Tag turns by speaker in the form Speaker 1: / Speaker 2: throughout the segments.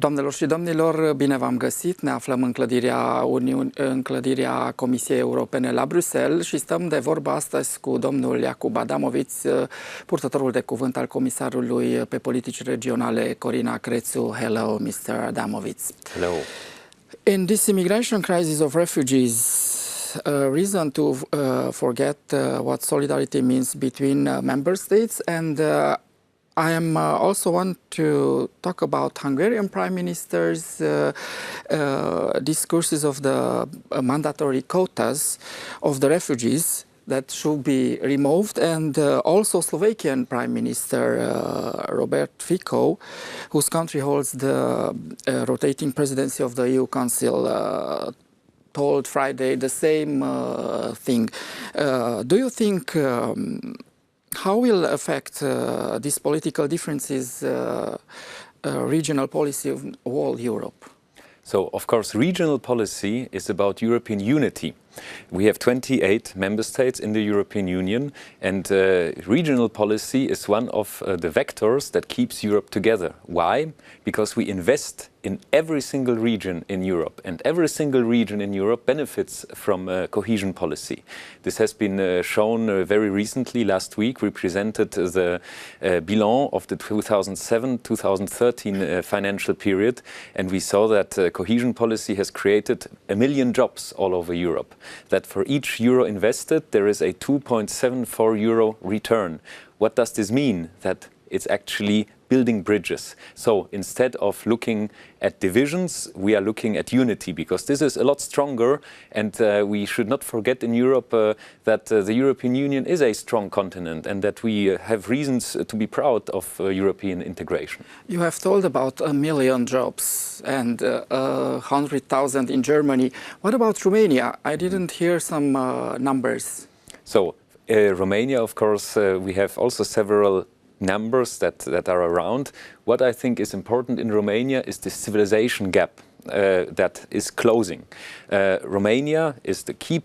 Speaker 1: Doamnelor și domnilor, bine v-am găsit. Ne aflăm în clădirea Comisiei Europene la Bruxelles și stăm de vorbă astăzi cu domnul Jakub Adamovitz, purtătorul de cuvânt al Comisarului pe Politici Regionale, Corina Crețu. Hello, Mr. Adamovitz.
Speaker 2: Hello.
Speaker 1: In this immigration crisis of refugees, a reason to forget what solidarity means between member states, and I am also want to talk about Hungarian Prime Minister's discourses of the mandatory quotas of the refugees that should be removed, and also Slovakian Prime Minister Robert Fico, whose country holds the rotating presidency of the EU Council, told Friday the same thing. Do you think how will affect these political differences regional policy of all Europe?
Speaker 2: So, of course, regional policy is about European unity. We have 28 member states in the European Union, and regional policy is one of the vectors that keeps Europe together. Why? Because we invest in every single region in Europe, and every single region in Europe benefits from cohesion policy. This has been shown very recently. Last week we presented the bilan of the 2007-2013 financial period, and we saw that cohesion policy has created 1 million jobs all over Europe. That for each euro invested there is a 2.74 euro return. What does this mean? That it's actually building bridges. So instead of looking at divisions, we are looking at unity, because this is a lot stronger, and we should not forget in Europe that the European Union is a strong continent, and that we have reasons to be proud of European integration.
Speaker 1: You have told about 1 million jobs and 100,000 in Germany. What about Romania? I didn't hear some numbers.
Speaker 2: So Romania, of course, we have also several numbers that are around. What I think is important in Romania is the civilization gap that is closing. Romania is the key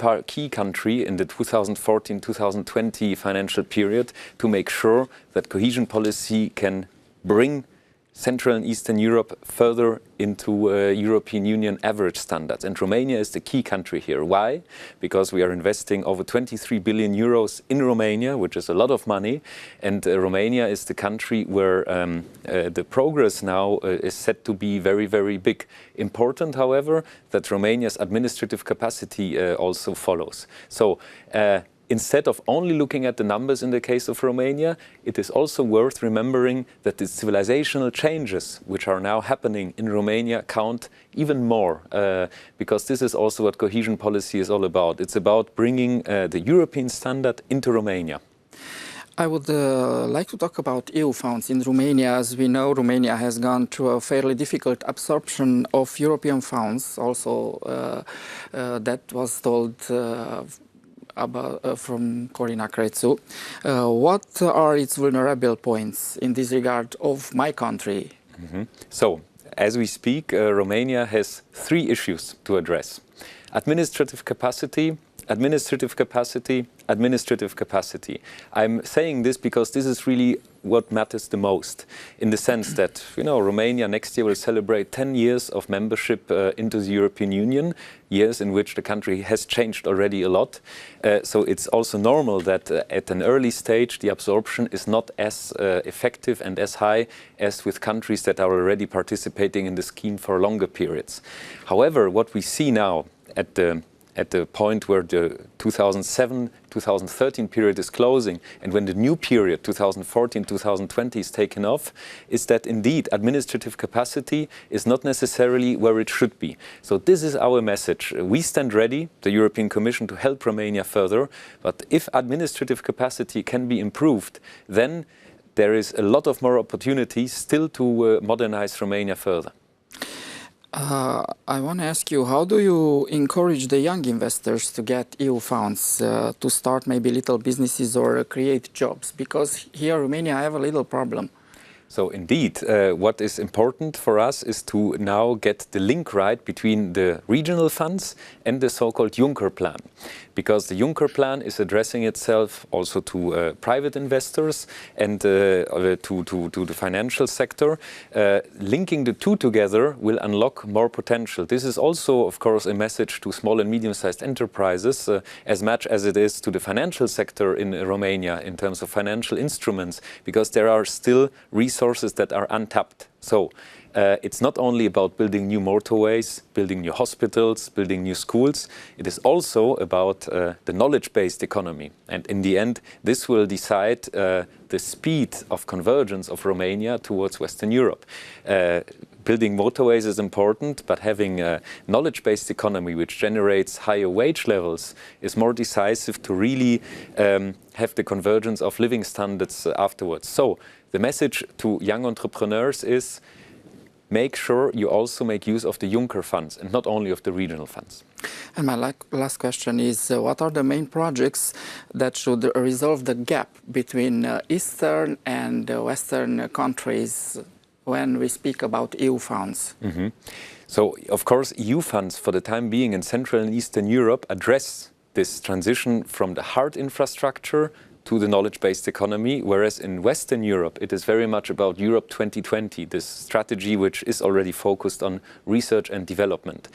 Speaker 2: country in the 2014-2020 financial period to make sure that cohesion policy can bring Central and Eastern Europe further into European Union average standards. And Romania is the key country here. Why? Because we are investing over 23 billion euros in Romania, which is a lot of money. And Romania is the country where the progress now is set to be very, very big. Important, however, that Romania's administrative capacity also follows. So, instead of only looking at the numbers in the case of Romania, it is also worth remembering that the civilizational changes which are now happening in Romania count even more, because this is also what cohesion policy is all about. It's about bringing the European standard into Romania.
Speaker 1: I would like to talk about EU funds in Romania. As we know, Romania has gone through a fairly difficult absorption of European funds. Also, that was told from Corina Crețu. What are its vulnerable points in this regard of my country?
Speaker 2: So, as we speak, Romania has 3 issues to address: administrative capacity, administrative capacity, administrative capacity. I'm saying this because this is really what matters the most, in the sense that, you know, Romania next year will celebrate 10 years of membership into the European Union, years in which the country has changed already a lot. So it's also normal that at an early stage the absorption is not as effective and as high as with countries that are already participating in the scheme for longer periods. However, what we see now at the point where the 2007-2013 period is closing, and when the new period, 2014-2020, is taken off, is that indeed administrative capacity is not necessarily where it should be. So this is our message. We stand ready, the European Commission, to help Romania further, but if administrative capacity can be improved, then there is a lot of more opportunities still to modernize Romania further.
Speaker 1: I want to ask you, how do you encourage the young investors to get EU funds to start maybe little businesses or create jobs? Because here in Romania I have a little problem.
Speaker 2: So indeed, what is important for us is to now get the link right between the regional funds and the so-called Juncker plan. Because the Juncker plan is addressing itself also to private investors and to the financial sector. Linking the two together will unlock more potential. This is also, of course, a message to small and medium-sized enterprises, as much as it is to the financial sector in Romania in terms of financial instruments, because there are still resources that are untapped. So it's not only about building new motorways, building new hospitals, building new schools. It is also about the knowledge-based economy. And in the end, this will decide the speed of convergence of Romania towards Western Europe. Building motorways is important, but having a knowledge-based economy which generates higher wage levels is more decisive to really have the convergence of living standards afterwards. So the message to young entrepreneurs is make sure you also make use of the Juncker funds and not only of the regional funds.
Speaker 1: And my last question is, what are the main projects that should resolve the gap between Eastern and Western countries when we speak about EU funds?
Speaker 2: Mm-hmm. So, of course, EU funds for the time being in Central and Eastern Europe address this transition from the hard infrastructure to the knowledge-based economy, whereas in Western Europe it is very much about Europe 2020, this strategy which is already focused on research and development.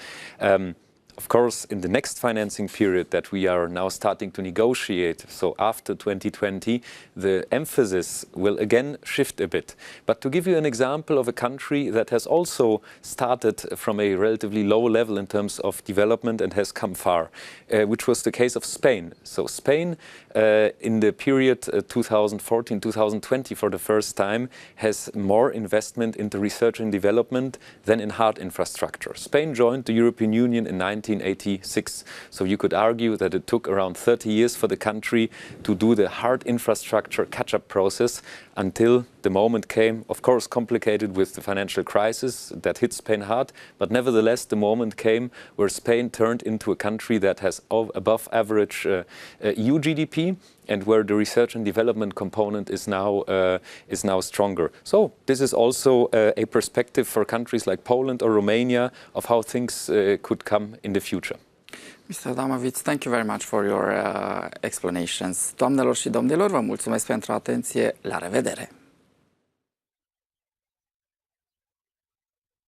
Speaker 2: Of course, in the next financing period that we are now starting to negotiate, so after 2020, the emphasis will again shift a bit. But to give you an example of a country that has also started from a relatively low level in terms of development and has come far, which was the case of Spain. So Spain, in the period 2014-2020 for the first time, has more investment into research and development than in hard infrastructure. Spain joined the European Union in 1986. So you could argue that it took around 30 years for the country to do the hard infrastructure catch-up process until the moment came, of course complicated with the financial crisis that hit Spain hard, but nevertheless the moment came where Spain turned into a country that has above average EU GDP and where the research and development component is now stronger. So this is also a perspective for countries like Poland or Romania of how things could come in the future.
Speaker 1: Mr. Adamovitz, thank you very much for your explanations. Doamnelor și domnilor, vă mulțumesc pentru atenție. La revedere!